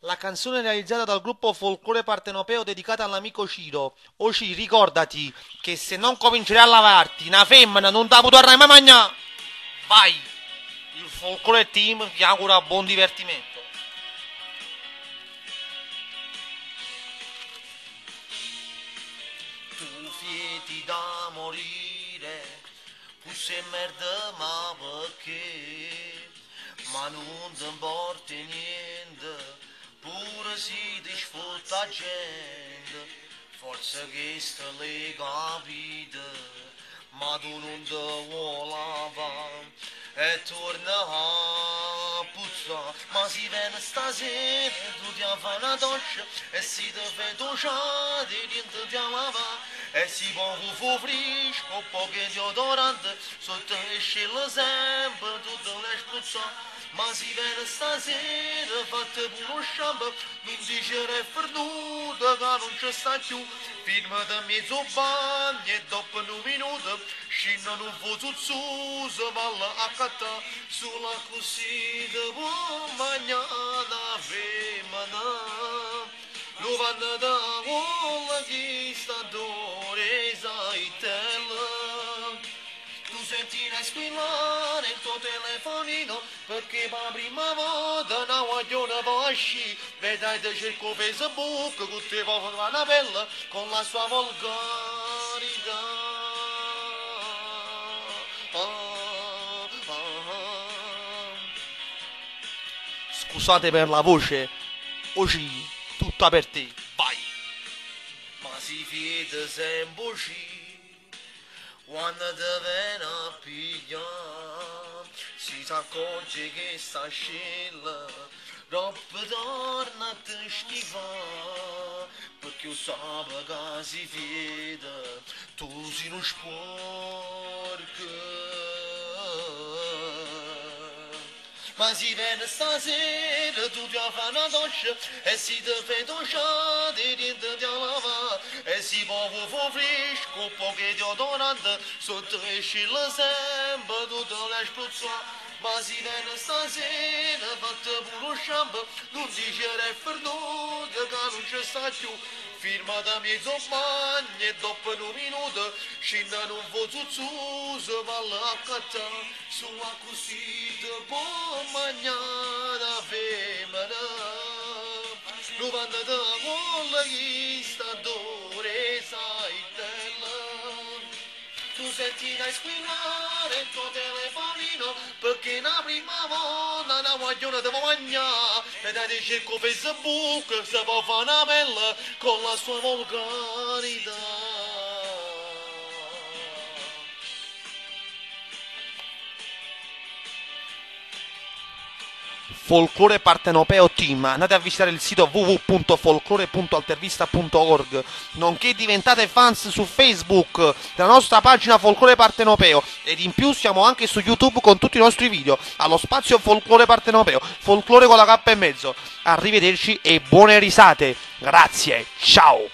La canzone realizzata dal gruppo Folklore Partenopeo dedicata all'amico Ciro. O Ci, ricordati che se non comincerai a lavarti, una femmina non te la potrai mai mangiare. Vai! Il Folklore Team vi augura buon divertimento. Tu fieti da morire, puse merda ma perché? Ma non ti importa niente, pure se ti sfrutta gente, forse che sta lega vita, ma tu non ti vuoi lavare e torna a puzza, ma si viene stasera, tu ti fai una doccia e si ti fai docciare, niente ti lava e si può un fuoco fresco, poco di odorante, sotto esce il sempre, tutte le spruzza. Ma si viene stasera, fate pure lo shampoo, non dice perduta che non ci sta più. Firma da mezzo bagno e dopo un minuto, scendono un po' zuzzuso, valla a cattare, sulla cosita buon magnata femmina. Lo vanno da quella che sta d'ore saitella. Tu senti la squillare il tuo telefonino perché per la prima volta una guagliona va a sci, vedrai te cerco Facebook che ti fa una bella con la sua volgarità. Scusate per la voce, oggi tutta per te, vai! Ma si fida sempre quando ti viene a pigliare, si accorge che sta scella, troppo torna a te schifare, perché io so che si fida, tu sei uno sporco. Ma si viene stasera, tu ti fai una doccia e si ti fai docciare, niente ti lava e si può un po' fresco, poco di odorante, sotto esce il sempre, tutte le spruzza. Ma si viene stasera, fate pure lo shampoo, non dice perduto che non ci sta più. Firma da mezzo bagno e dopo un minuto scendono un po' zuzzuso, valla a cattare, sulla cosita buon magnata femmina. Lo vanno da quella che sta d'ore saitella. Tu senti da squillare il tuo telefonino perché la prima volta una guagliona ti va mangiare e dai cerco Facebook se può fare una bella con la sua volgarità. Folklore Partenopeo Team, andate a visitare il sito www.folklore.altervista.org, nonché diventate fans su Facebook della nostra pagina Folklore Partenopeo ed in più siamo anche su YouTube con tutti i nostri video, allo spazio Folklore Partenopeo, folklore con la K e mezzo. Arrivederci e buone risate, grazie, ciao!